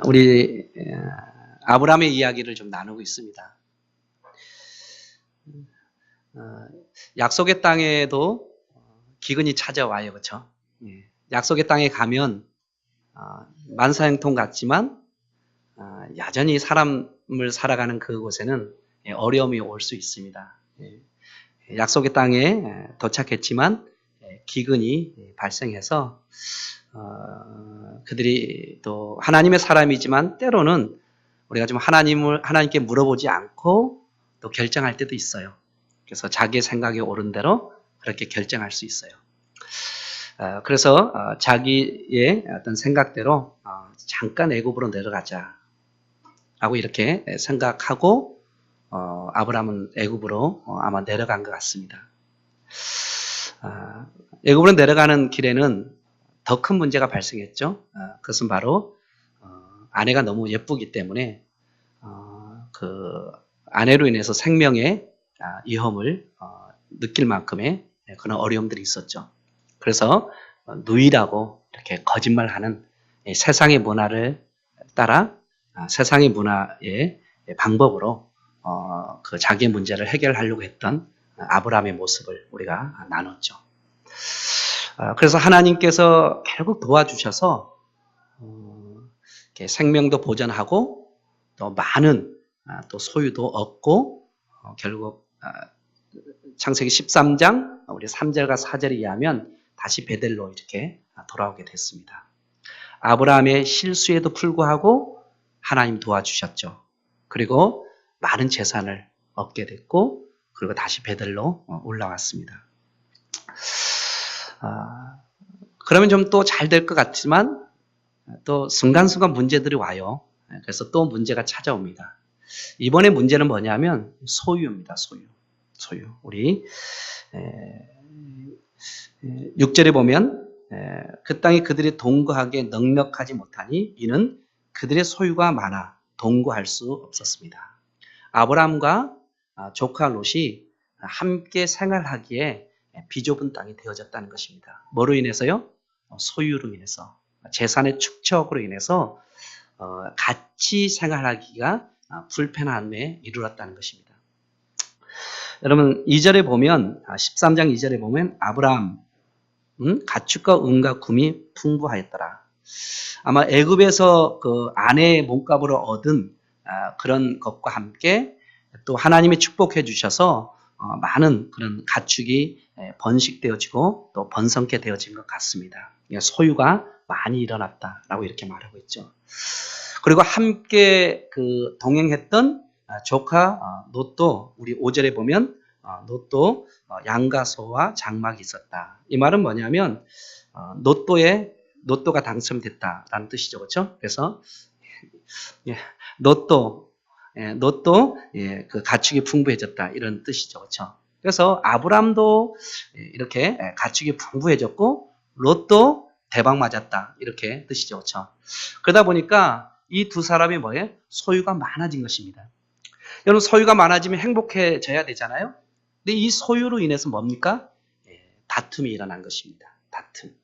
우리 아브라함의 이야기를 좀 나누고 있습니다. 약속의 땅에도 기근이 찾아와요, 그렇죠? 약속의 땅에 가면 만사형통 같지만 여전히 사람을 살아가는 그곳에는 어려움이 올 수 있습니다. 약속의 땅에 도착했지만 기근이 발생해서 그들이 또 하나님의 사람이지만 때로는 우리가 좀 하나님께 물어보지 않고 또 결정할 때도 있어요. 그래서 자기의 생각이 옳은 대로 그렇게 결정할 수 있어요. 그래서 자기의 어떤 생각대로 잠깐 애굽으로 내려가자 라고 이렇게 생각하고 아브라함은 애굽으로 아마 내려간 것 같습니다. 애굽으로 내려가는 길에는 더 큰 문제가 발생했죠. 그것은 바로 아내가 너무 예쁘기 때문에 그 아내로 인해서 생명의 위험을 느낄 만큼의 그런 어려움들이 있었죠. 그래서 누이라고 이렇게 거짓말하는 세상의 문화를 따라 세상의 문화의 방법으로 그 자기의 문제를 해결하려고 했던 아브라함의 모습을 우리가 나눴죠. 그래서 하나님께서 결국 도와주셔서 생명도 보존하고 또 많은 또 소유도 얻고 결국 창세기 13장 우리 3절과 4절에 의하면 다시 베델로 이렇게 돌아오게 됐습니다. 아브라함의 실수에도 불구하고 하나님 도와주셨죠. 그리고 많은 재산을 얻게 됐고 그리고 다시 베델로 올라왔습니다. 그러면 좀 또 잘 될 것 같지만 또 순간순간 문제들이 와요. 그래서 또 문제가 찾아옵니다. 이번에 문제는 뭐냐면 소유입니다. 소유. 우리 6절에 보면 그 땅에 그들이 동거하기에 넉넉하지 못하니 이는 그들의 소유가 많아 동거할 수 없었습니다. 아브라함과 조카 롯이 함께 생활하기에 비좁은 땅이 되어졌다는 것입니다. 뭐로 인해서요? 소유로 인해서, 재산의 축적으로 인해서 같이 생활하기가 불편함에 이르렀다는 것입니다. 여러분 2절에 보면 13장 2절에 보면 아브라함 가축과 은과 금이 풍부하였더라. 아마 애굽에서 그 아내의 몸값으로 얻은 그런 것과 함께 또 하나님이 축복해 주셔서 많은 그런 가축이 번식되어지고 또 번성케 되어진 것 같습니다. 소유가 많이 일어났다라고 이렇게 말하고 있죠. 그리고 함께 그 동행했던 조카 롯도 우리 5절에 보면 롯도 양과 소와 장막이 있었다. 이 말은 뭐냐면 롯도가 당첨됐다라는 뜻이죠, 그렇죠? 그래서 롯도 그 가축이 풍부해졌다 이런 뜻이죠, 그렇죠? 그래서 아브람도 이렇게 가축이 풍부해졌고 롯도 대박 맞았다 이렇게 뜻이죠, 그렇죠? 그러다 보니까 이 두 사람이 뭐예요? 소유가 많아진 것입니다. 여러분 소유가 많아지면 행복해져야 되잖아요. 근데 이 소유로 인해서 뭡니까? 다툼이 일어난 것입니다. 다툼.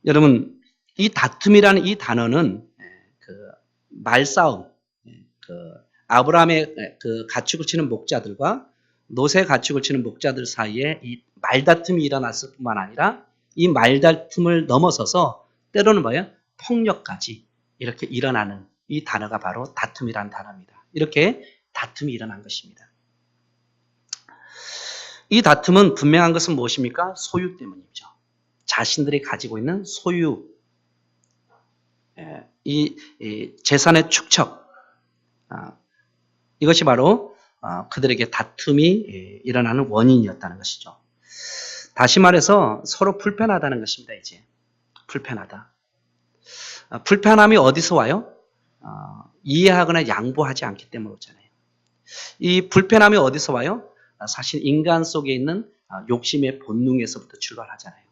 여러분 이 다툼이라는 이 단어는 그 말싸움, 그 아브라함의 그 가축을 치는 목자들과 롯의 가축을 치는 목자들 사이에 이 말다툼이 일어났을 뿐만 아니라 이 말다툼을 넘어서서 때로는 뭐예요? 폭력까지 이렇게 일어나는 이 단어가 바로 다툼이라는 단어입니다. 이렇게 다툼이 일어난 것입니다. 이 다툼은 분명한 것은 무엇입니까? 소유 때문이죠. 자신들이 가지고 있는 소유, 이 재산의 축적, 이것이 바로 그들에게 다툼이 일어나는 원인이었다는 것이죠. 다시 말해서 서로 불편하다는 것입니다. 이제 불편하다. 불편함이 어디서 와요? 이해하거나 양보하지 않기 때문에 오잖아요. 이 불편함이 어디서 와요? 사실 인간 속에 있는 욕심의 본능에서부터 출발하잖아요.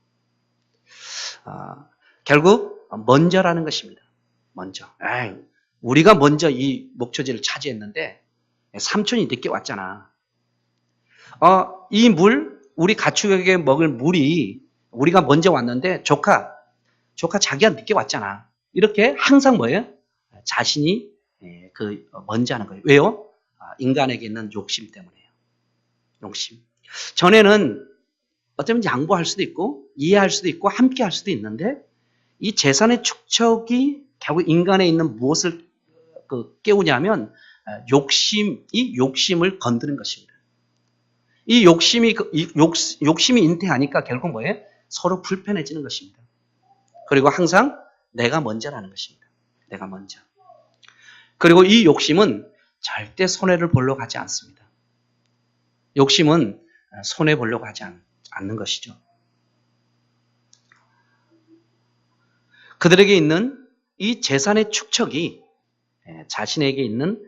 결국 먼저라는 것입니다. 먼저. 우리가 먼저 이 목초지를 차지했는데 삼촌이 늦게 왔잖아. 이 물, 우리 가축에게 먹을 물이 우리가 먼저 왔는데 조카 자기가 늦게 왔잖아. 이렇게 항상 뭐예요? 자신이 먼저 하는 거예요. 왜요? 인간에게 있는 욕심 때문에요. 욕심. 전에는 어쩌면 양보할 수도 있고 이해할 수도 있고 함께 할 수도 있는데 이 재산의 축적이 결국 인간에 있는 무엇을 깨우냐면 욕심을 건드는 것입니다. 이 욕심이 잉태하니까 결국 뭐예요? 서로 불편해지는 것입니다. 그리고 항상 내가 먼저라는 것입니다. 내가 먼저. 그리고 이 욕심은 절대 손해를 보려고 하지 않습니다. 욕심은 손해 보려고 하지 않는 것이죠. 그들에게 있는 이 재산의 축적이 자신에게 있는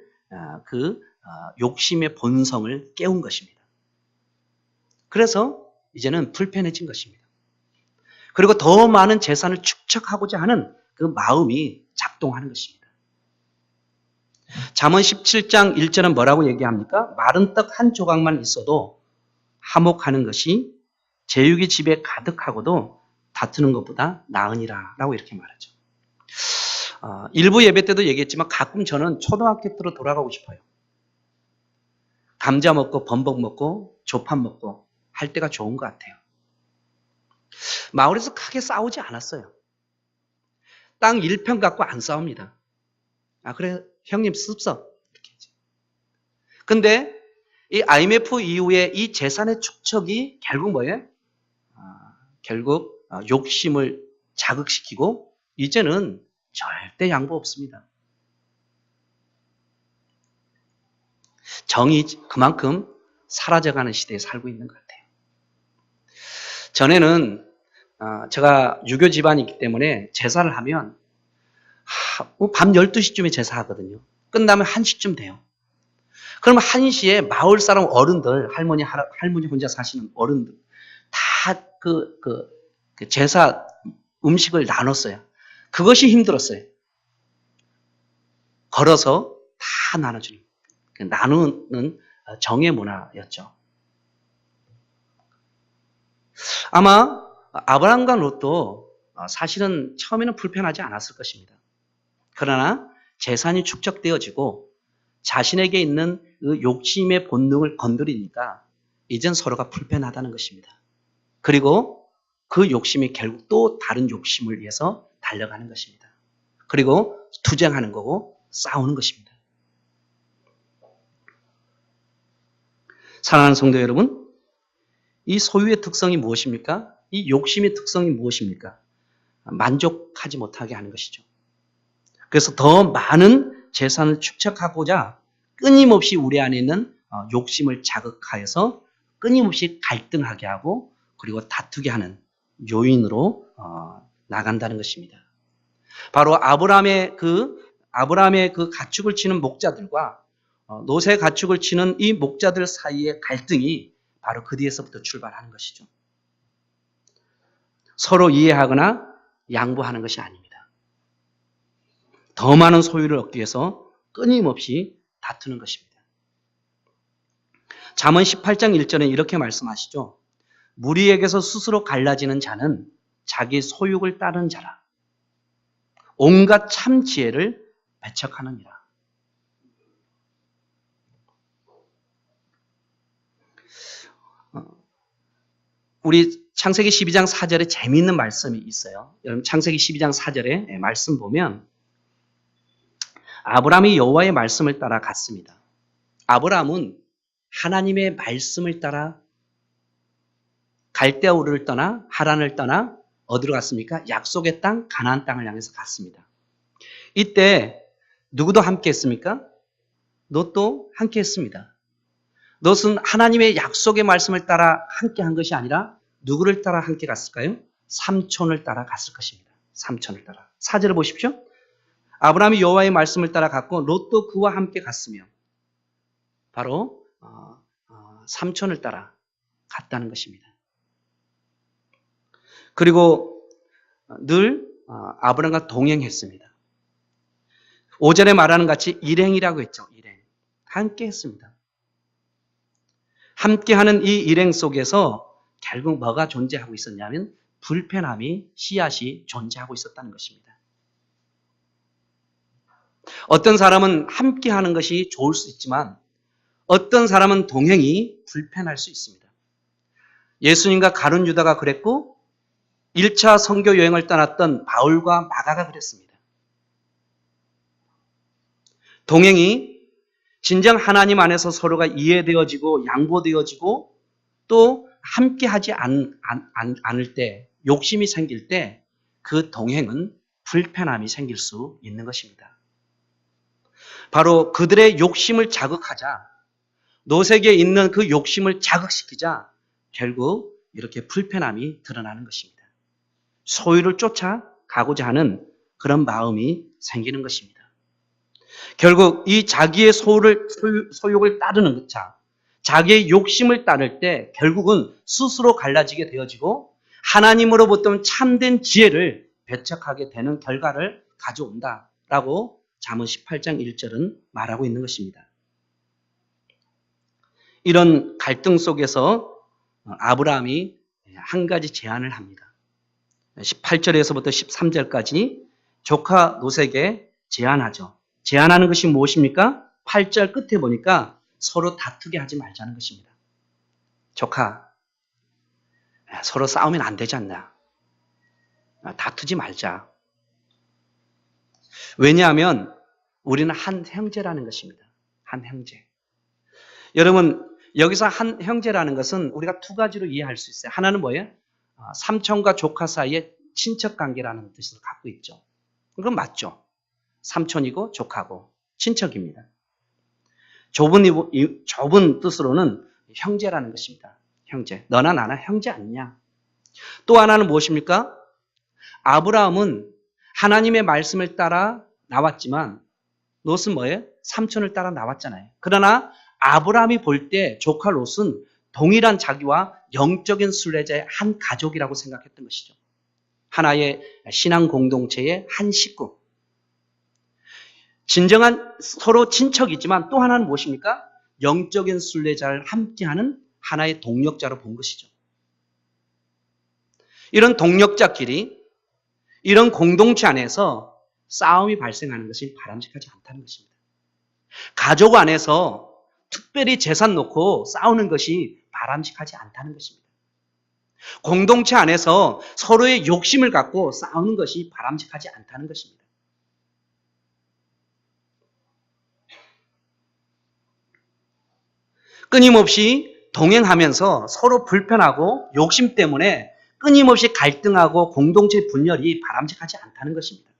욕심의 본성을 깨운 것입니다. 그래서 이제는 불편해진 것입니다. 그리고 더 많은 재산을 축적하고자 하는 그 마음이 작동하는 것입니다. 잠언 17장 1절은 뭐라고 얘기합니까? 마른 떡 한 조각만 있어도 화목하는 것이 제육이 집에 가득하고도 다투는 것보다 나으니라 라고 이렇게 말하죠. 일부 예배 때도 얘기했지만 가끔 저는 초등학교 때로 돌아가고 싶어요. 감자 먹고 범벅 먹고 조판 먹고 할 때가 좋은 것 같아요. 마을에서 크게 싸우지 않았어요. 땅 1평 갖고 안 싸웁니다. 그래 형님 씁서 이렇게 하죠. 근데 이 IMF 이후에 이 재산의 축적이 결국 뭐예요? 결국 욕심을 자극시키고 이제는 절대 양보 없습니다. 정이 그만큼 사라져가는 시대에 살고 있는 것 같아요. 전에는 제가 유교 집안이기 때문에 제사를 하면 밤 12시쯤에 제사하거든요. 끝나면 1시쯤 돼요. 그러면 1시에 마을 사람 어른들, 할머니 혼자 사시는 어른들 다 제사 음식을 나눴어요. 그것이 힘들었어요. 걸어서 다 나눠주는 나누는 정의 문화였죠. 아마 아브라함과 롯도 사실은 처음에는 불편하지 않았을 것입니다. 그러나 재산이 축적되어지고 자신에게 있는 그 욕심의 본능을 건드리니까 이젠 서로가 불편하다는 것입니다. 그리고 그 욕심이 결국 또 다른 욕심을 위해서 달려가는 것입니다. 그리고 투쟁하는 거고 싸우는 것입니다. 사랑하는 성도 여러분, 이 소유의 특성이 무엇입니까? 이 욕심의 특성이 무엇입니까? 만족하지 못하게 하는 것이죠. 그래서 더 많은 재산을 축적하고자 끊임없이 우리 안에 있는 욕심을 자극하여서 끊임없이 갈등하게 하고 그리고 다투게 하는 요인으로 나간다는 것입니다. 바로 아브라함의 그 가축을 치는 목자들과 롯의 가축을 치는 이 목자들 사이의 갈등이 바로 그 뒤에서부터 출발하는 것이죠. 서로 이해하거나 양보하는 것이 아닙니다. 더 많은 소유를 얻기 위해서 끊임없이 다투는 것입니다. 잠언 18장 1절에 이렇게 말씀하시죠. 무리에게서 스스로 갈라지는 자는 자기 소욕을 따르는 자라. 온갖 참 지혜를 배척하느니라. 우리 창세기 12장 4절에 재미있는 말씀이 있어요. 여러분 창세기 12장 4절에 말씀 보면 아브라함이 여호와의 말씀을 따라 갔습니다. 아브라함은 하나님의 말씀을 따라 갈대아우르를 떠나 하란을 떠나 어디로 갔습니까? 약속의 땅 가나안 땅을 향해서 갔습니다. 이때 누구도 함께 했습니까? 롯도 함께 했습니다. 롯은 하나님의 약속의 말씀을 따라 함께 한 것이 아니라 누구를 따라 함께 갔을까요? 삼촌을 따라 갔을 것입니다. 삼촌을 따라. 4절을 보십시오. 아브라함이 여호와의 말씀을 따라 갔고 롯도 그와 함께 갔으며 바로 삼촌을 따라 갔다는 것입니다. 그리고 늘 아브라함과 동행했습니다. 5절에 말하는 같이 일행이라고 했죠. 일행. 함께 했습니다. 함께하는 이 일행 속에서 결국 뭐가 존재하고 있었냐면 불편함이 씨앗이 존재하고 있었다는 것입니다. 어떤 사람은 함께 하는 것이 좋을 수 있지만 어떤 사람은 동행이 불편할 수 있습니다. 예수님과 가룟 유다가 그랬고 1차 선교 여행을 떠났던 바울과 마가가 그랬습니다. 동행이 진정 하나님 안에서 서로가 이해되어지고 양보되어지고 또 함께하지 않을 때, 욕심이 생길 때 그 동행은 불편함이 생길 수 있는 것입니다. 바로 그들의 욕심을 자극하자, 노색에 있는 그 욕심을 자극시키자 결국 이렇게 불편함이 드러나는 것입니다. 소유를 쫓아가고자 하는 그런 마음이 생기는 것입니다. 결국 이 자기의 소욕을 따르는 자, 자기의 욕심을 따를 때 결국은 스스로 갈라지게 되어지고 하나님으로부터 참된 지혜를 배척하게 되는 결과를 가져온다라고 잠언 18장 1절은 말하고 있는 것입니다. 이런 갈등 속에서 아브라함이 한 가지 제안을 합니다. 18절에서부터 13절까지 조카 롯에게 제안하죠. 제안하는 것이 무엇입니까? 8절 끝에 보니까 서로 다투게 하지 말자는 것입니다. 조카, 서로 싸우면 안 되지 않나? 다투지 말자. 왜냐하면 우리는 한 형제라는 것입니다. 한 형제. 여러분, 여기서 한 형제라는 것은 우리가 두 가지로 이해할 수 있어요. 하나는 뭐예요? 삼촌과 조카 사이의 친척 관계라는 뜻을 갖고 있죠. 그건 맞죠. 삼촌이고 조카고 친척입니다. 좁은 뜻으로는 형제라는 것입니다. 형제. 너나 나나 형제 아니냐. 또 하나는 무엇입니까? 아브라함은 하나님의 말씀을 따라 나왔지만 롯은 뭐예요? 삼촌을 따라 나왔잖아요. 그러나 아브라함이 볼 때 조카 롯은 동일한 자기와 영적인 순례자의 한 가족이라고 생각했던 것이죠. 하나의 신앙 공동체의 한 식구. 진정한 서로 친척이지만 또 하나는 무엇입니까? 영적인 순례자를 함께하는 하나의 동력자로 본 것이죠. 이런 동력자끼리 이런 공동체 안에서 싸움이 발생하는 것이 바람직하지 않다는 것입니다. 가족 안에서 특별히 재산 놓고 싸우는 것이 바람직하지 않다는 것입니다. 공동체 안에서 서로의 욕심을 갖고 싸우는 것이 바람직하지 않다는 것입니다. 끊임없이 동행하면서 서로 불편하고 욕심 때문에 끊임없이 갈등하고 공동체 분열이 바람직하지 않다는 것입니다.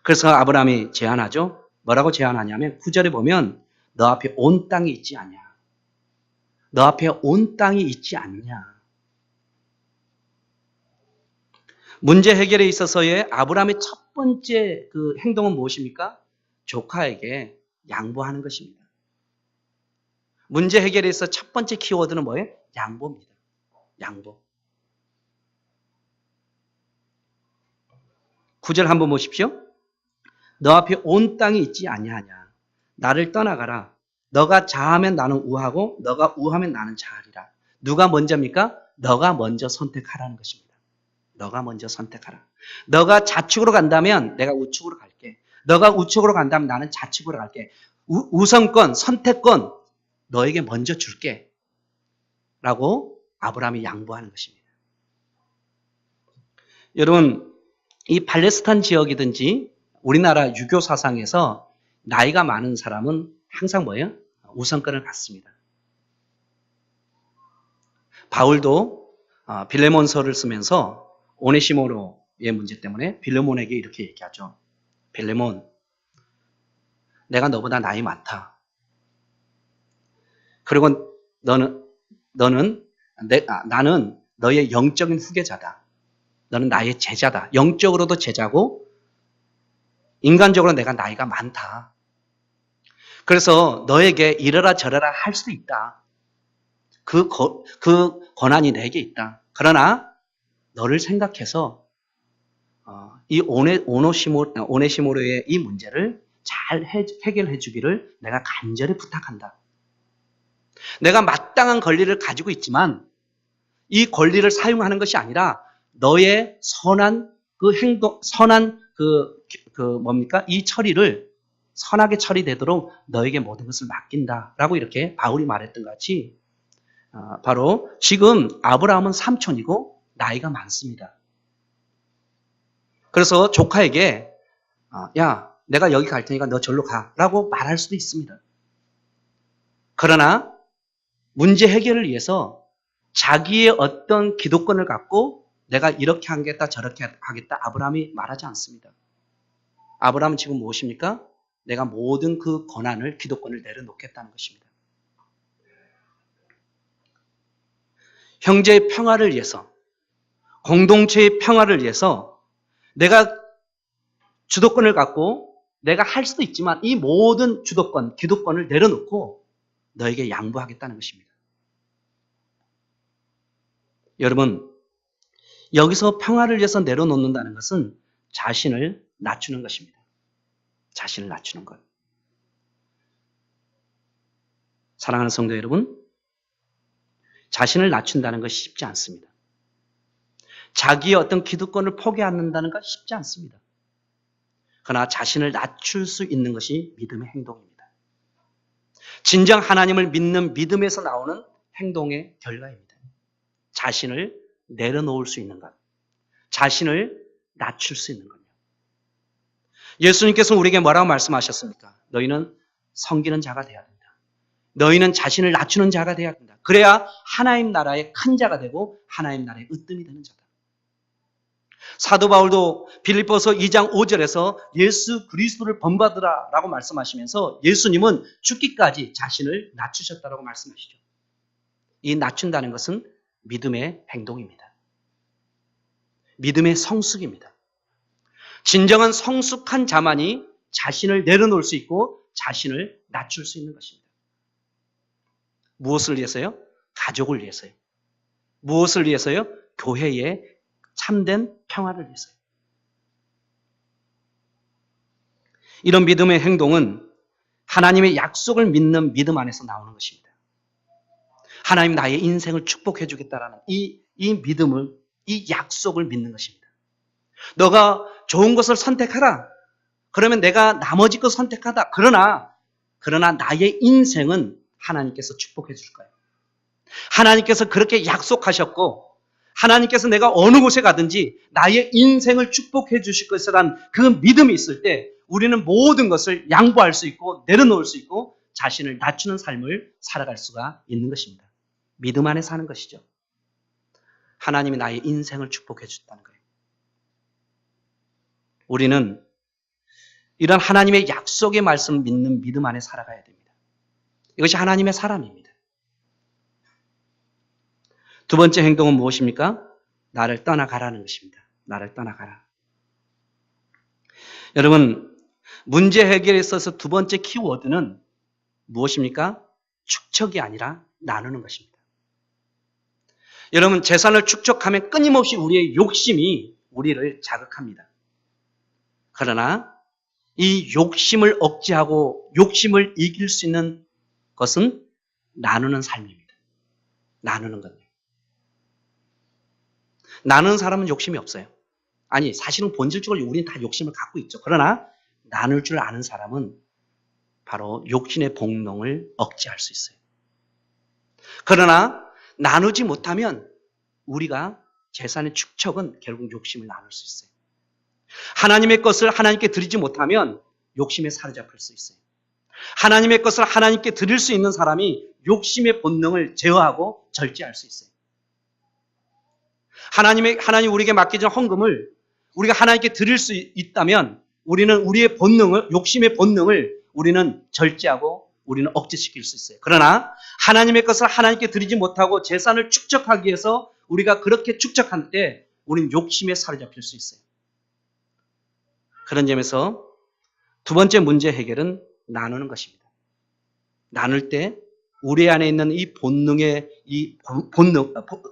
그래서 아브라함이 제안하죠. 뭐라고 제안하냐면 9절에 보면 너 앞에 온 땅이 있지 않냐. 너 앞에 온 땅이 있지 않냐. 문제 해결에 있어서의 아브라함의 첫 번째 그 행동은 무엇입니까? 조카에게 양보하는 것입니다. 문제 해결에 있어 첫 번째 키워드는 뭐예요? 양보입니다. 양보. 9절 한번 보십시오. 너 앞에 온 땅이 있지 아니하냐. 나를 떠나가라. 너가 자하면 나는 우하고 너가 우하면 나는 자하리라. 누가 먼저입니까? 너가 먼저 선택하라는 것입니다. 너가 먼저 선택하라. 너가 좌측으로 간다면 내가 우측으로 갈게. 너가 우측으로 간다면 나는 좌측으로 갈게. 우선권, 선택권 너에게 먼저 줄게. 라고 아브라함이 양보하는 것입니다. 여러분, 이 팔레스타인 지역이든지 우리나라 유교 사상에서 나이가 많은 사람은 항상 뭐예요? 우선권을 갖습니다. 바울도 빌레몬서를 쓰면서 오네시모로의 문제 때문에 빌레몬에게 이렇게 얘기하죠. 빌레몬, 내가 너보다 나이 많다. 그리고 나는 너의 영적인 후계자다. 너는 나의 제자다. 영적으로도 제자고 인간적으로 내가 나이가 많다. 그래서 너에게 이래라 저래라 할 수도 있다. 그 권한이 내게 있다. 그러나 너를 생각해서 이 오네시모로의 이 문제를 잘 해결해 주기를 내가 간절히 부탁한다. 내가 마땅한 권리를 가지고 있지만 이 권리를 사용하는 것이 아니라 너의 선한 그 행동, 선한 뭡니까? 이 처리를 선하게 처리되도록 너에게 모든 것을 맡긴다라고 이렇게 바울이 말했던 것 같이 바로 지금 아브라함은 삼촌이고 나이가 많습니다. 그래서 조카에게 야, 내가 여기 갈 테니까 너 절로 가라고 말할 수도 있습니다. 그러나 문제 해결을 위해서 자기의 어떤 기도권을 갖고 내가 이렇게 하겠다 저렇게 하겠다 아브라함이 말하지 않습니다. 아브라함은 지금 무엇입니까? 내가 모든 그 권한을 기도권을 내려놓겠다는 것입니다. 형제의 평화를 위해서 공동체의 평화를 위해서 내가 주도권을 갖고 내가 할 수도 있지만 이 모든 주도권, 기도권을 내려놓고 너에게 양보하겠다는 것입니다. 여러분, 여기서 평화를 위해서 내려놓는다는 것은 자신을 낮추는 것입니다. 자신을 낮추는 것. 사랑하는 성도 여러분, 자신을 낮춘다는 것이 쉽지 않습니다. 자기의 어떤 기득권을 포기한다는 것 쉽지 않습니다. 그러나 자신을 낮출 수 있는 것이 믿음의 행동입니다. 진정 하나님을 믿는 믿음에서 나오는 행동의 결과입니다. 자신을 내려놓을 수 있는 것, 자신을 낮출 수 있는 것요. 예수님께서 우리에게 뭐라고 말씀하셨습니까? 너희는 섬기는 자가 되어야 된다. 너희는 자신을 낮추는 자가 되어야 된다. 그래야 하나님 나라의 큰 자가 되고 하나님 나라의 으뜸이 되는 자다. 사도 바울도 빌립보서 2장 5절에서 예수 그리스도를 본받으라 라고 말씀하시면서 예수님은 죽기까지 자신을 낮추셨다고 말씀하시죠. 이 낮춘다는 것은 믿음의 행동입니다. 믿음의 성숙입니다. 진정한 성숙한 자만이 자신을 내려놓을 수 있고 자신을 낮출 수 있는 것입니다. 무엇을 위해서요? 가족을 위해서요. 무엇을 위해서요? 교회의 참된 평화를 위해서요. 이런 믿음의 행동은 하나님의 약속을 믿는 믿음 안에서 나오는 것입니다. 하나님 나의 인생을 축복해 주겠다라는 이 믿음을, 이 약속을 믿는 것입니다. 너가 좋은 것을 선택하라. 그러면 내가 나머지 것 선택하다. 그러나 나의 인생은 하나님께서 축복해 줄 거예요. 하나님께서 그렇게 약속하셨고 하나님께서 내가 어느 곳에 가든지 나의 인생을 축복해 주실 것이라는 그 믿음이 있을 때 우리는 모든 것을 양보할 수 있고 내려놓을 수 있고 자신을 낮추는 삶을 살아갈 수가 있는 것입니다. 믿음 안에 사는 것이죠. 하나님이 나의 인생을 축복해 주셨다는 거예요. 우리는 이런 하나님의 약속의 말씀을 믿는 믿음 안에 살아가야 됩니다. 이것이 하나님의 사람입니다. 두 번째 행동은 무엇입니까? 나를 떠나가라는 것입니다. 나를 떠나가라. 여러분, 문제 해결에 있어서 두 번째 키워드는 무엇입니까? 축척이 아니라 나누는 것입니다. 여러분, 재산을 축적하면 끊임없이 우리의 욕심이 우리를 자극합니다. 그러나 이 욕심을 억제하고 욕심을 이길 수 있는 것은 나누는 삶입니다. 나누는 거예요. 나누는 사람은 욕심이 없어요. 아니, 사실은 본질적으로 우리는 다 욕심을 갖고 있죠. 그러나 나눌 줄 아는 사람은 바로 욕심의 본능을 억제할 수 있어요. 그러나 나누지 못하면 우리가 재산의 축척은 결국 욕심을 나눌 수 있어요. 하나님의 것을 하나님께 드리지 못하면 욕심에 사로잡힐 수 있어요. 하나님의 것을 하나님께 드릴 수 있는 사람이 욕심의 본능을 제어하고 절제할 수 있어요. 하나님 우리에게 맡겨진 헌금을 우리가 하나님께 드릴 수 있다면 우리는 우리의 본능을, 욕심의 본능을 우리는 절제하고 우리는 억제시킬 수 있어요. 그러나 하나님의 것을 하나님께 드리지 못하고 재산을 축적하기 위해서 우리가 그렇게 축적할 때 우리는 욕심에 사로잡힐 수 있어요. 그런 점에서 두 번째 문제 해결은 나누는 것입니다. 나눌 때 우리 안에 있는 이 본능의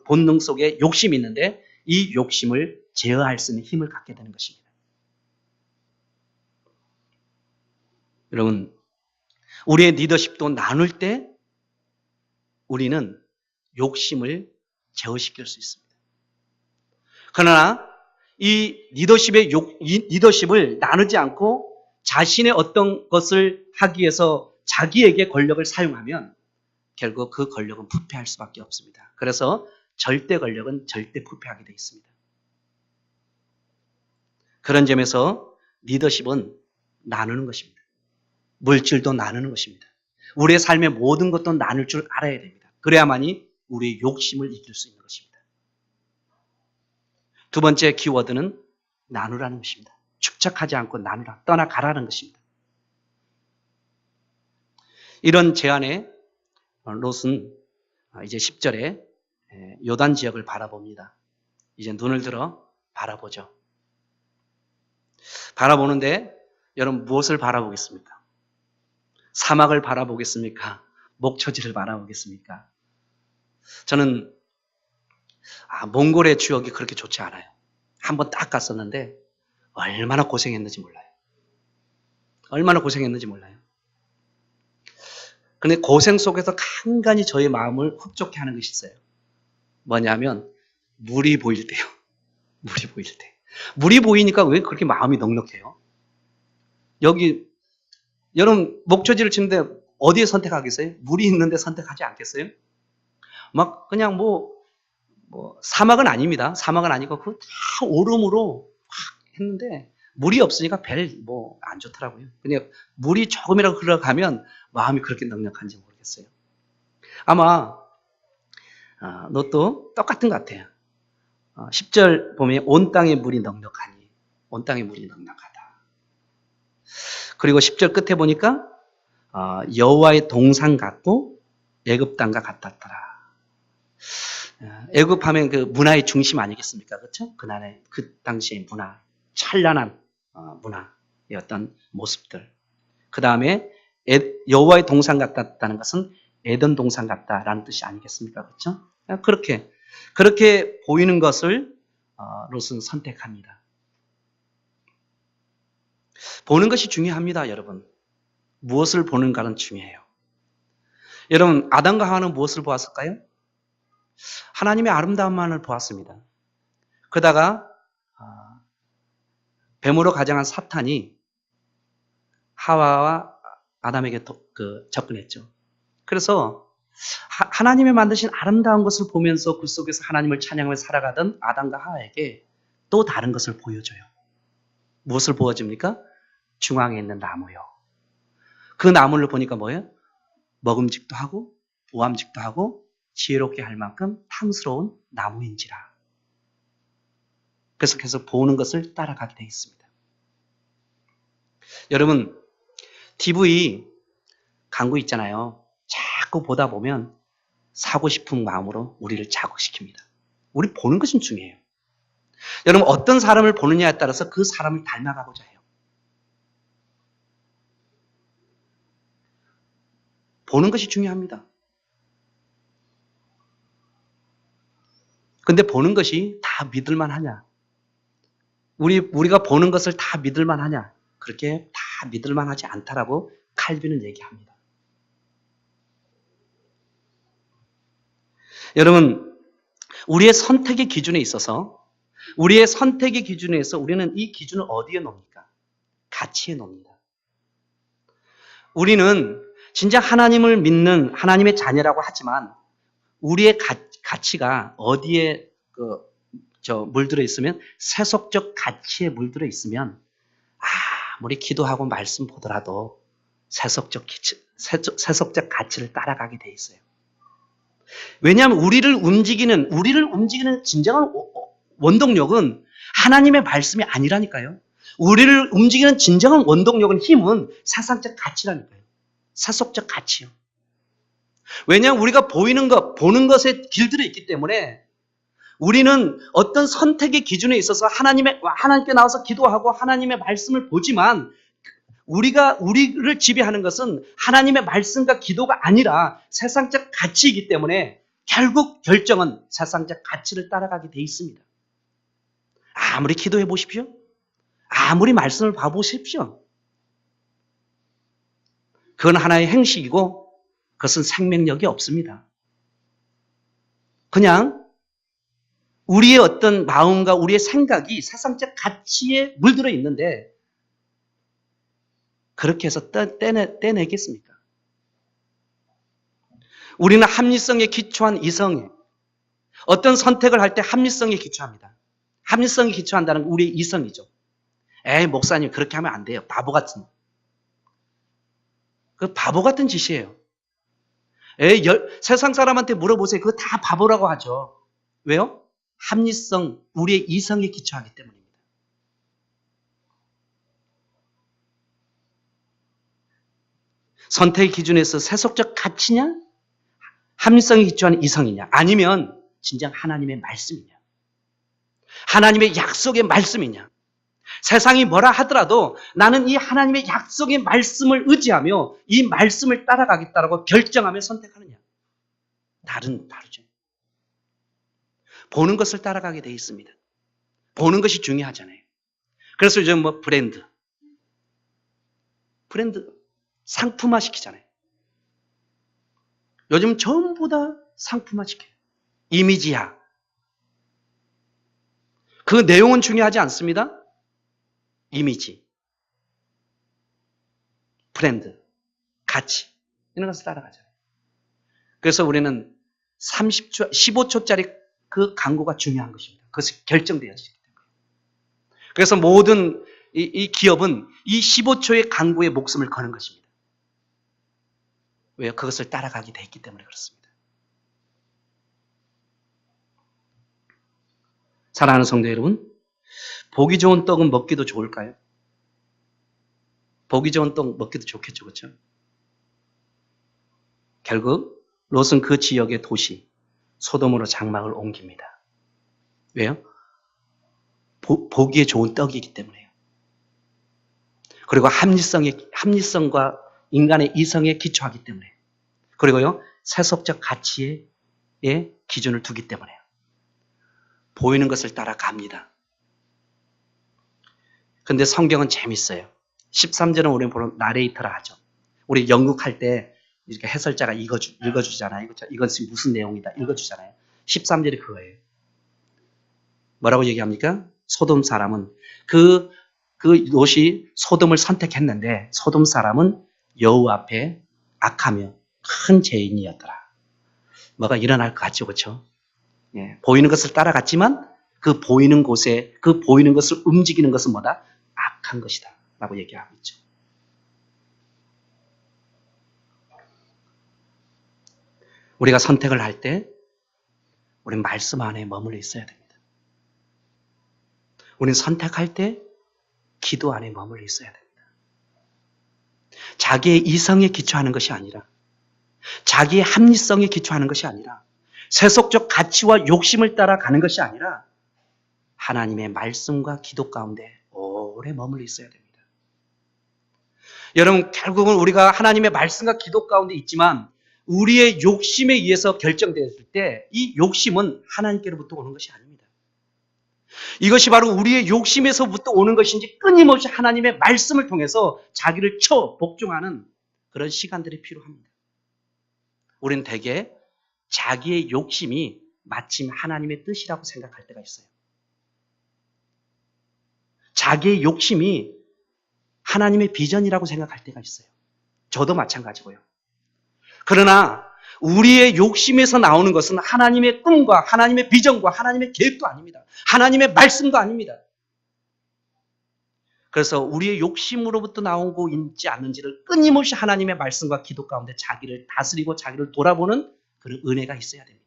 본능 속에 욕심이 있는데 이 욕심을 제어할 수 있는 힘을 갖게 되는 것입니다. 여러분, 우리의 리더십도 나눌 때 우리는 욕심을 제어시킬 수 있습니다. 그러나 이 리더십을 나누지 않고 자신의 어떤 것을 하기 위해서 자기에게 권력을 사용하면 결국 그 권력은 부패할 수밖에 없습니다. 그래서 절대 권력은 절대 부패하게 되어 있습니다. 그런 점에서 리더십은 나누는 것입니다. 물질도 나누는 것입니다. 우리의 삶의 모든 것도 나눌 줄 알아야 됩니다. 그래야만이 우리의 욕심을 이길 수 있는 것입니다. 두 번째 키워드는 나누라는 것입니다. 축적하지 않고 나누라, 떠나가라는 것입니다. 이런 제안에 롯은 이제 10절에 요단 지역을 바라봅니다. 이제 눈을 들어 바라보죠. 바라보는데 여러분 무엇을 바라보겠습니까? 사막을 바라보겠습니까? 목초지를 바라보겠습니까? 저는 몽골의 추억이 그렇게 좋지 않아요. 한번 딱 갔었는데 얼마나 고생했는지 몰라요. 얼마나 고생했는지 몰라요. 근데 고생 속에서 간간히 저의 마음을 흡족해 하는 것이 있어요. 뭐냐면 물이 보일 때요. 물이 보일 때. 물이 보이니까 왜 그렇게 마음이 넉넉해요? 여기 여러분 목초지를 치는데 어디에 선택하겠어요? 물이 있는데 선택하지 않겠어요? 막 그냥 뭐 사막은 아닙니다. 사막은 아니고 그 다 오름으로 확 했는데 물이 없으니까 별 안 좋더라고요. 그냥 물이 조금이라도 흘러가면 마음이 그렇게 넉넉한지 모르겠어요. 아마 롯도 똑같은 것 같아요. 10절 보면 온 땅에 물이 넉넉하니 온 땅에 물이 넉넉하다. 그리고 10절 끝에 보니까 여호와의 동산 같고 애굽 땅과 같았더라. 애굽하면 그 문화의 중심 아니겠습니까? 그렇죠? 그 당시의 문화, 찬란한 문화의 어떤 모습들. 그 다음에 여호와의 동산 같았다는 것은 에덴 동산 같다라는 뜻이 아니겠습니까? 그렇죠? 그렇게 보이는 것을 롯은 선택합니다. 보는 것이 중요합니다, 여러분. 무엇을 보는가는 중요해요. 여러분, 아담과 하와는 무엇을 보았을까요? 하나님의 아름다움만을 보았습니다. 그러다가 뱀으로 가장한 사탄이 하와와 아담에게 접근했죠. 그래서 하나님의 만드신 아름다운 것을 보면서 그 속에서 하나님을 찬양하며 살아가던 아담과 하와에게 또 다른 것을 보여줘요. 무엇을 보여줍니까? 중앙에 있는 나무요. 그 나무를 보니까 뭐예요? 먹음직도 하고 보암직도 하고 지혜롭게 할 만큼 탐스러운 나무인지라. 그래서 계속 보는 것을 따라가게 되어 있습니다. 여러분, TV 광고 있잖아요. 자꾸 보다 보면 사고 싶은 마음으로 우리를 자극시킵니다. 우리 보는 것은 중요해요. 여러분, 어떤 사람을 보느냐에 따라서 그 사람을 닮아가고자 해요. 보는 것이 중요합니다. 근데 보는 것이 다 믿을만 하냐? 우리가 보는 것을 다 믿을만 하냐? 그렇게 다 믿을만 하지 않다라고 칼빈은 얘기합니다. 여러분, 우리의 선택의 기준에 있어서 우리는 이 기준을 어디에 놓습니까? 가치에 놓습니다. 우리는 진짜 하나님을 믿는 하나님의 자녀라고 하지만 우리의 가치가 어디에 물들어 있으면 세속적 가치에 물들어 있으면 아무리 기도하고 말씀 보더라도 세속적 가치를 따라가게 돼 있어요. 왜냐하면 우리를 움직이는 진정한 원동력은 하나님의 말씀이 아니라니까요. 우리를 움직이는 진정한 원동력은 힘은 세상적 가치라니까요. 세속적 가치요. 왜냐하면 우리가 보는 것에 길들여 있기 때문에 우리는 어떤 선택의 기준에 있어서 하나님께 나와서 기도하고 하나님의 말씀을 보지만 우리를 지배하는 것은 하나님의 말씀과 기도가 아니라 세상적 가치이기 때문에 결국 결정은 세상적 가치를 따라가게 돼 있습니다. 아무리 기도해 보십시오. 아무리 말씀을 봐보십시오. 그건 하나의 행식이고 그것은 생명력이 없습니다. 그냥 우리의 어떤 마음과 우리의 생각이 세상적 가치에 물들어 있는데 그렇게 해서 떼내겠습니까? 우리는 합리성에 기초한 이성에 어떤 선택을 할 때 합리성에 기초합니다. 합리성에 기초한다는 건 우리의 이성이죠. 에이, 목사님 그렇게 하면 안 돼요. 바보 같은. 그 바보 같은 짓이에요. 에이, 세상 사람한테 물어보세요. 그거 다 바보라고 하죠. 왜요? 합리성, 우리의 이성에 기초하기 때문입니다. 선택의 기준에서 세속적 가치냐? 합리성에 기초한 이성이냐? 아니면 진정 하나님의 말씀이냐? 하나님의 약속의 말씀이냐? 세상이 뭐라 하더라도 나는 이 하나님의 약속의 말씀을 의지하며 이 말씀을 따라가겠다라고 결정하며 선택하느냐? 다르죠. 보는 것을 따라가게 돼 있습니다. 보는 것이 중요하잖아요. 그래서 요즘 브랜드 상품화 시키잖아요. 요즘 전부 다 상품화 시켜요. 이미지화. 그 내용은 중요하지 않습니다. 이미지, 브랜드, 가치 이런 것을 따라가잖아요. 그래서 우리는 30초, 15초짜리 그 광고가 중요한 것입니다. 그것이 결정되어지기 때문에. 그래서 모든 이 기업은 이 15초의 광고에 목숨을 거는 것입니다. 왜요? 그것을 따라가게 돼 있기 때문에 그렇습니다. 사랑하는 성도 여러분, 보기 좋은 떡은 먹기도 좋을까요? 보기 좋은 떡 먹기도 좋겠죠, 그렇죠? 결국 롯은 그 지역의 도시 소돔으로 장막을 옮깁니다. 왜요? 보기에 좋은 떡이기 때문에요. 그리고 합리성과 인간의 이성에 기초하기 때문에. 그리고요, 세속적 가치의 기준을 두기 때문에요. 보이는 것을 따라갑니다. 근데 성경은 재밌어요. 13절은 우리는 보는 나레이터라 하죠. 우리 연극할 때 이렇게 해설자가 읽어주잖아요. 그렇죠? 이것이 무슨 내용이다 읽어주잖아요. 13절이 그거예요. 뭐라고 얘기합니까? 소돔 사람은 그 롯이 소돔을 선택했는데 소돔 사람은 여호와 앞에 악하며 큰 죄인이었더라. 뭐가 일어날 것 같죠, 그렇죠? 예, 보이는 것을 따라갔지만 그 보이는 곳에 그 보이는 것을 움직이는 것은 뭐다? 악한 것이다 라고 얘기하고 있죠. 우리가 선택을 할 때 우리는 말씀 안에 머물러 있어야 됩니다. 우리는 선택할 때 기도 안에 머물러 있어야 됩니다. 자기의 이성에 기초하는 것이 아니라 자기의 합리성에 기초하는 것이 아니라 세속적 가치와 욕심을 따라가는 것이 아니라 하나님의 말씀과 기도 가운데 오래 머물러 있어야 됩니다. 여러분, 결국은 우리가 하나님의 말씀과 기도 가운데 있지만 우리의 욕심에 의해서 결정되었을 때 이 욕심은 하나님께로부터 오는 것이 아닙니다. 이것이 바로 우리의 욕심에서부터 오는 것인지 끊임없이 하나님의 말씀을 통해서 자기를 복종하는 그런 시간들이 필요합니다. 우리는 대개 자기의 욕심이 마침 하나님의 뜻이라고 생각할 때가 있어요. 자기의 욕심이 하나님의 비전이라고 생각할 때가 있어요. 저도 마찬가지고요. 그러나 우리의 욕심에서 나오는 것은 하나님의 꿈과 하나님의 비전과 하나님의 계획도 아닙니다. 하나님의 말씀도 아닙니다. 그래서 우리의 욕심으로부터 나오고 있지 않는지를 끊임없이 하나님의 말씀과 기도 가운데 자기를 다스리고 자기를 돌아보는 그런 은혜가 있어야 됩니다.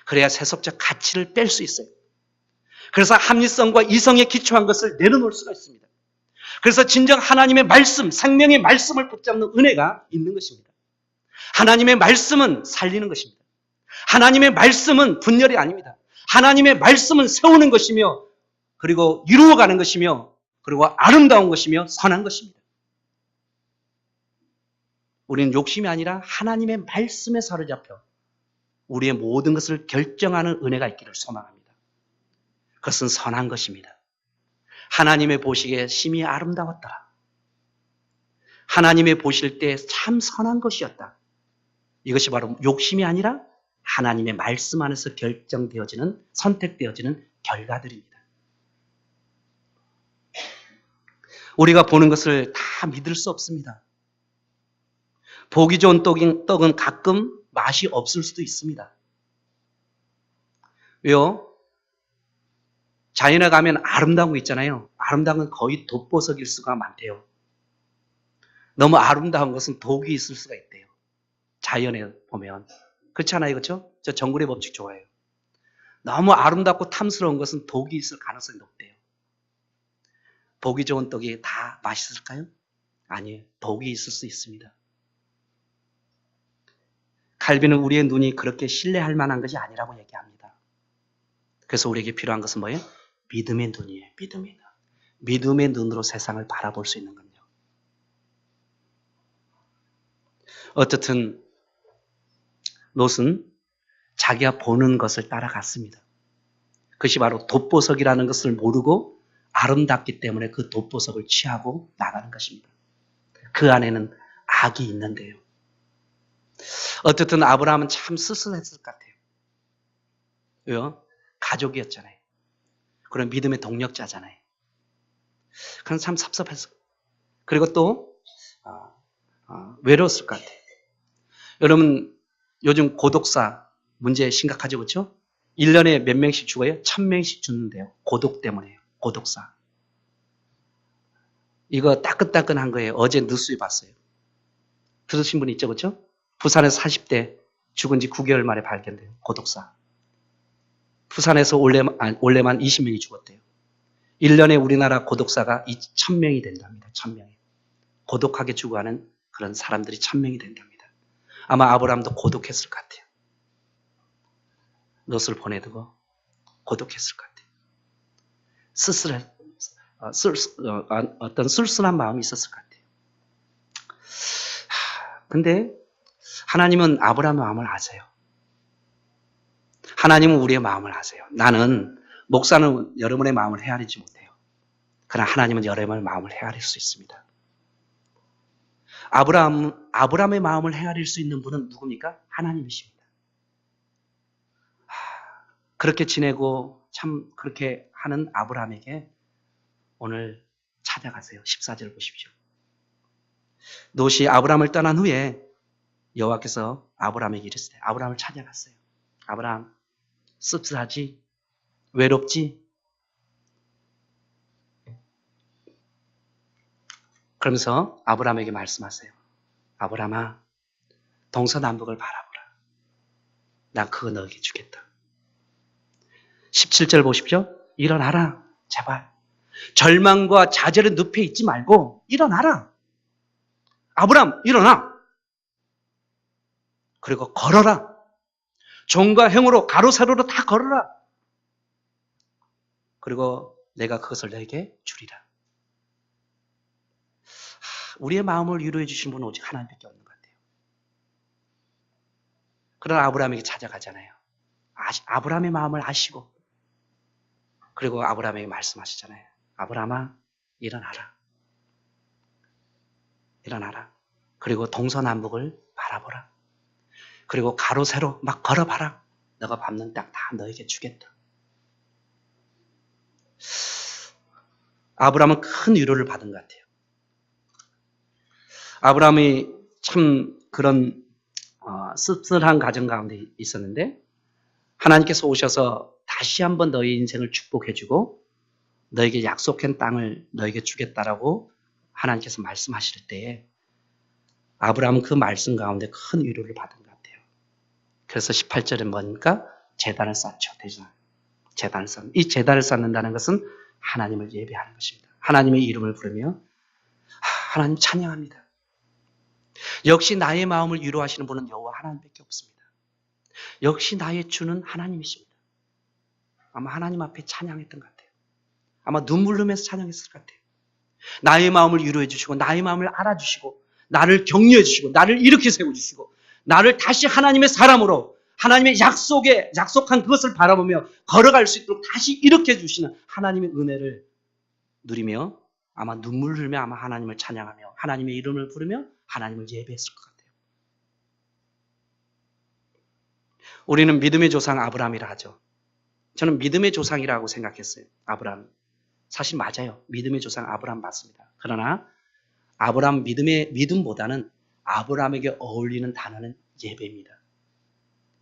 그래야 세속적 가치를 뺄 수 있어요. 그래서 합리성과 이성에 기초한 것을 내려놓을 수가 있습니다. 그래서 진정 하나님의 말씀, 생명의 말씀을 붙잡는 은혜가 있는 것입니다. 하나님의 말씀은 살리는 것입니다. 하나님의 말씀은 분열이 아닙니다. 하나님의 말씀은 세우는 것이며 그리고 이루어가는 것이며 그리고 아름다운 것이며 선한 것입니다. 우리는 욕심이 아니라 하나님의 말씀에 사로잡혀 우리의 모든 것을 결정하는 은혜가 있기를 소망합니다. 그것은 선한 것입니다. 하나님의 보시기에 심히 아름다웠더라. 하나님의 보실 때 참 선한 것이었다. 이것이 바로 욕심이 아니라 하나님의 말씀 안에서 결정되어지는, 선택되어지는 결과들입니다. 우리가 보는 것을 다 믿을 수 없습니다. 보기 좋은 떡은 가끔 맛이 없을 수도 있습니다. 왜요? 자연에 가면 아름다운 거 있잖아요. 아름다운 건 거의 돋보석일 수가 많대요. 너무 아름다운 것은 독이 있을 수가 있대요. 자연에 보면. 그렇지 않아요? 그렇죠? 저 정글의 법칙 좋아해요. 너무 아름답고 탐스러운 것은 독이 있을 가능성이 높대요. 보기 좋은 떡이 다 맛있을까요? 아니에요. 독이 있을 수 있습니다. 칼빈은 우리의 눈이 그렇게 신뢰할 만한 것이 아니라고 얘기합니다. 그래서 우리에게 필요한 것은 뭐예요? 믿음의 눈이에요. 믿음의 눈. 믿음의 눈으로 세상을 바라볼 수 있는 건요. 어쨌든 롯은 자기가 보는 것을 따라갔습니다. 그것이 바로 돋보석이라는 것을 모르고 아름답기 때문에 그 돋보석을 취하고 나가는 것입니다. 그 안에는 악이 있는데요. 어쨌든 아브라함은 참 쓸쓸했을 것 같아요. 왜요? 가족이었잖아요. 그런 믿음의 동력자잖아요. 그래서 참 섭섭했어. 그리고 또 외로웠을 것 같아요. 여러분 요즘 고독사 문제 심각하죠, 그렇죠? 1년에 몇 명씩 죽어요? 1000명씩 죽는데요. 고독 때문에요. 고독사. 이거 따끈따끈한 거예요. 어제 뉴스에 봤어요. 들으신 분 있죠, 그렇죠? 부산에서 40대 죽은 지 9개월 만에 발견돼요. 고독사. 부산에서 올해만 20명이 죽었대요. 1년에 우리나라 고독사가 1000명이 된답니다. 1000명이. 고독하게 죽어가는 그런 사람들이 1000명이 된답니다. 아마 아브라함도 고독했을 것 같아요. 롯을 보내두고 고독했을 것 같아요. 어떤 쓸쓸한 마음이 있었을 것 같아요. 근데 하나님은 아브라함의 마음을 아세요. 하나님은 우리의 마음을 아세요. 나는 목사는 여러분의 마음을 헤아리지 못해요. 그러나 하나님은 여러분의 마음을 헤아릴 수 있습니다. 아브라함의 마음을 헤아릴 수 있는 분은 누굽니까? 하나님이십니다. 그렇게 지내고 참 그렇게 하는 아브라함에게 오늘 찾아가세요. 14절 보십시오. 롯이 아브라함을 떠난 후에 여호와께서 아브라함에게 이르시되 아브라함을 찾아갔어요. 아브라함 씁쓸하지? 외롭지? 그러면서 아브라함에게 말씀하세요. 아브라함아 동서남북을 바라보라. 난 그거 너에게 주겠다. 17절 보십시오. 일어나라. 제발. 절망과 좌절의 늪에 있지 말고 일어나라. 아브라함 일어나. 그리고 걸어라. 종과 행으로 가로 세로로 다 걸어라. 그리고 내가 그것을 너에게 주리라. 우리의 마음을 위로해 주신 분은 오직 하나님밖에 없는 것 같아요. 그러나 아브라함에게 찾아가잖아요. 아브라함의 마음을 아시고 그리고 아브라함에게 말씀하시잖아요. 아브라함아 일어나라. 일어나라. 그리고 동서남북을 바라보라. 그리고 가로 세로 막 걸어봐라. 너가 밟는 땅 다 너에게 주겠다. 아브라함은 큰 위로를 받은 것 같아요. 아브라함이 참 그런 씁쓸한 가정 가운데 있었는데 하나님께서 오셔서 다시 한번 너의 인생을 축복해주고 너에게 약속한 땅을 너에게 주겠다라고 하나님께서 말씀하실 때에 아브라함은 그 말씀 가운데 큰 위로를 받은 것 같아요. 그래서 18절에 뭐니까 제단을 쌓죠. 제단을 쌓는. 이 제단을 쌓는다는 것은 하나님을 예배하는 것입니다. 하나님의 이름을 부르며 하나님 찬양합니다. 역시 나의 마음을 위로하시는 분은 여호와 하나님밖에 없습니다. 역시 나의 주는 하나님이십니다. 아마 하나님 앞에 찬양했던 것 같아요. 아마 눈물 흘리면서 찬양했을 것 같아요. 나의 마음을 위로해 주시고 나의 마음을 알아주시고 나를 격려해 주시고 나를 일으켜 세워주시고 나를 다시 하나님의 사람으로 하나님의 약속한 그것을 바라보며 걸어갈 수 있도록 다시 일으켜 주시는 하나님의 은혜를 누리며 아마 눈물 흘리며 아마 하나님을 찬양하며 하나님의 이름을 부르며 하나님을 예배했을 것 같아요. 우리는 믿음의 조상 아브라함이라 하죠. 저는 믿음의 조상이라고 생각했어요. 아브라함. 사실 맞아요. 믿음의 조상 아브라함 맞습니다. 그러나 아브라함 믿음보다는 아브라함에게 어울리는 단어는 예배입니다.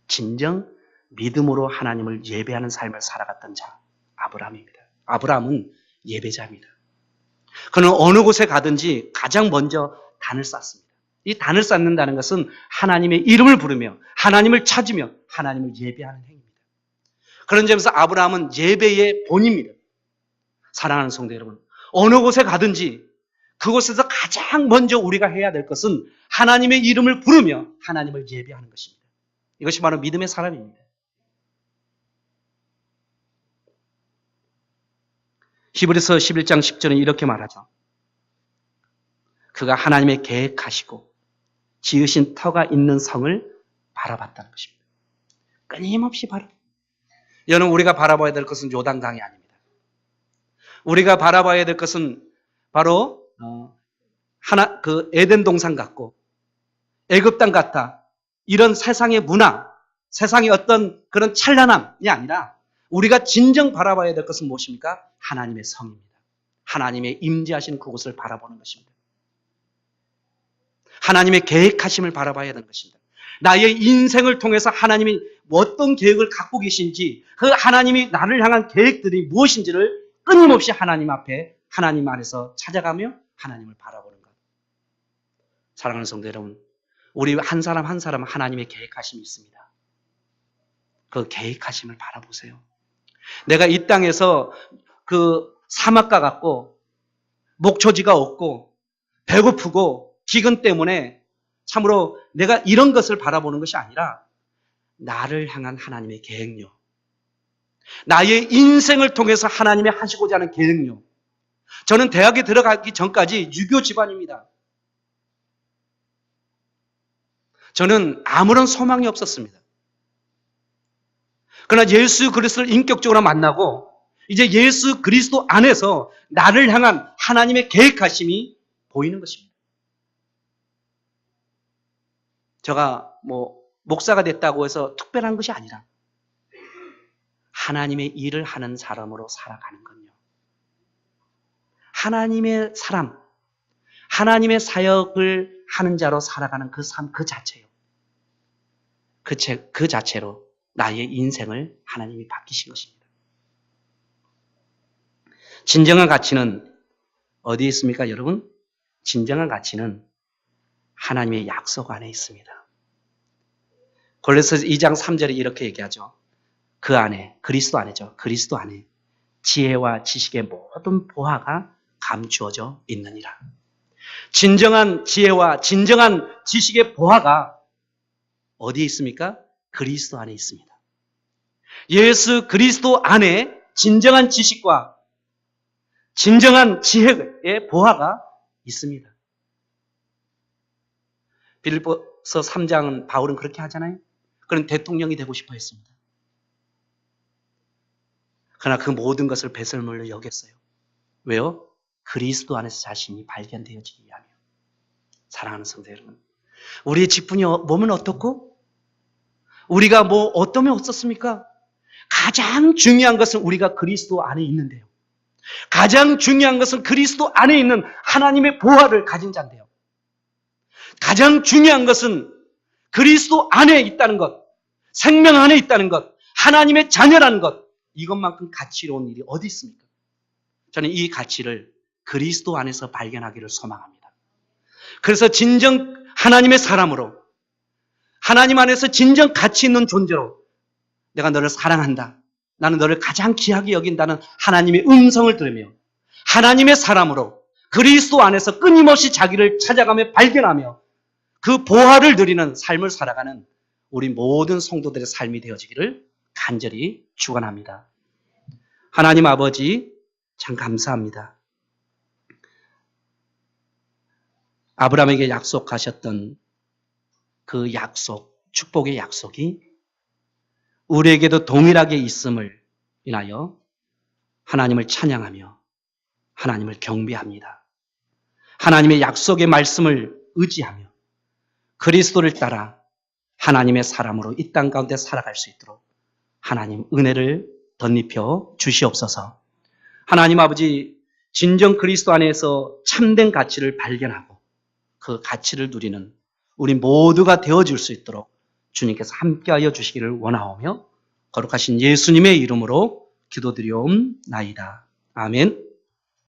진정 믿음으로 하나님을 예배하는 삶을 살아갔던 자, 아브라함입니다. 아브라함은 예배자입니다. 그는 어느 곳에 가든지 가장 먼저 단을 쌓습니다. 이 단을 쌓는다는 것은 하나님의 이름을 부르며 하나님을 찾으며 하나님을 예배하는 행위입니다. 그런 점에서 아브라함은 예배의 본입니다. 사랑하는 성도 여러분, 어느 곳에 가든지 그곳에서 가장 먼저 우리가 해야 될 것은 하나님의 이름을 부르며 하나님을 예배하는 것입니다. 이것이 바로 믿음의 사람입니다. 히브리서 11장 10절은 이렇게 말하죠. 그가 하나님의 계획하시고 지으신 터가 있는 성을 바라봤다는 것입니다. 끊임없이 여러분, 우리가 바라봐야 될 것은 요단강이 아닙니다. 우리가 바라봐야 될 것은 바로 그 에덴 동산 같고 애굽 땅 같다. 이런 세상의 문화, 세상의 어떤 그런 찬란함이 아니라 우리가 진정 바라봐야 될 것은 무엇입니까? 하나님의 성입니다. 하나님의 임재하신 그곳을 바라보는 것입니다. 하나님의 계획하심을 바라봐야 되는 것입니다. 나의 인생을 통해서 하나님이 어떤 계획을 갖고 계신지, 그 하나님이 나를 향한 계획들이 무엇인지를 끊임없이 하나님 앞에, 하나님 안에서 찾아가며 하나님을 바라보는 것. 사랑하는 성도 여러분, 우리 한 사람 한 사람 하나님의 계획하심이 있습니다. 그 계획하심을 바라보세요. 내가 이 땅에서 그 사막과 같고 목초지가 없고 배고프고 기근 때문에 참으로 내가 이런 것을 바라보는 것이 아니라 나를 향한 하나님의 계획요, 나의 인생을 통해서 하나님이 하시고자 하는 계획요. 저는 대학에 들어가기 전까지 유교 집안입니다. 저는 아무런 소망이 없었습니다. 그러나 예수 그리스도를 인격적으로 만나고 이제 예수 그리스도 안에서 나를 향한 하나님의 계획하심이 보이는 것입니다. 제가 목사가 됐다고 해서 특별한 것이 아니라 하나님의 일을 하는 사람으로 살아가는 건요. 하나님의 사람, 하나님의 사역을 하는 자로 살아가는 그 삶 그 자체요. 그 자체로 나의 인생을 하나님이 바뀌신 것입니다. 진정한 가치는 어디에 있습니까, 여러분? 진정한 가치는 하나님의 약속 안에 있습니다. 골로새서 2장 3절에 이렇게 얘기하죠. 그 안에, 그리스도 안에죠. 그리스도 안에 지혜와 지식의 모든 보화가 감추어져 있느니라. 진정한 지혜와 진정한 지식의 보화가 어디에 있습니까? 그리스도 안에 있습니다. 예수 그리스도 안에 진정한 지식과 진정한 지혜의 보화가 있습니다. 빌립보서 3장은 바울은 그렇게 하잖아요. 그런 대통령이 되고 싶어 했습니다. 그러나 그 모든 것을 배설물로 여겼어요. 왜요? 그리스도 안에서 자신이 발견되어지기 위하며. 사랑하는 성도 여러분, 우리의 직분이 몸은 어떻고 우리가 어떠면 어떻습니까? 가장 중요한 것은 우리가 그리스도 안에 있는데요. 가장 중요한 것은 그리스도 안에 있는 하나님의 보화를 가진 자인데요. 가장 중요한 것은 그리스도 안에 있다는 것, 생명 안에 있다는 것, 하나님의 자녀라는 것, 이것만큼 가치로운 일이 어디 있습니까? 저는 이 가치를 그리스도 안에서 발견하기를 소망합니다. 그래서 진정 하나님의 사람으로, 하나님 안에서 진정 가치 있는 존재로 내가 너를 사랑한다, 나는 너를 가장 귀하게 여긴다는 하나님의 음성을 들으며 하나님의 사람으로 그리스도 안에서 끊임없이 자기를 찾아가며 발견하며 그 보화를 누리는 삶을 살아가는 우리 모든 성도들의 삶이 되어지기를 간절히 축원합니다. 하나님 아버지 참 감사합니다. 아브라함에게 약속하셨던 그 약속, 축복의 약속이 우리에게도 동일하게 있음을 인하여 하나님을 찬양하며 하나님을 경배합니다. 하나님의 약속의 말씀을 의지하며 그리스도를 따라 하나님의 사람으로 이 땅 가운데 살아갈 수 있도록 하나님 은혜를 덧입혀 주시옵소서. 하나님 아버지, 진정 그리스도 안에서 참된 가치를 발견하고 그 가치를 누리는 우리 모두가 되어줄 수 있도록 주님께서 함께하여 주시기를 원하오며 거룩하신 예수님의 이름으로 기도드리옵나이다. 아멘.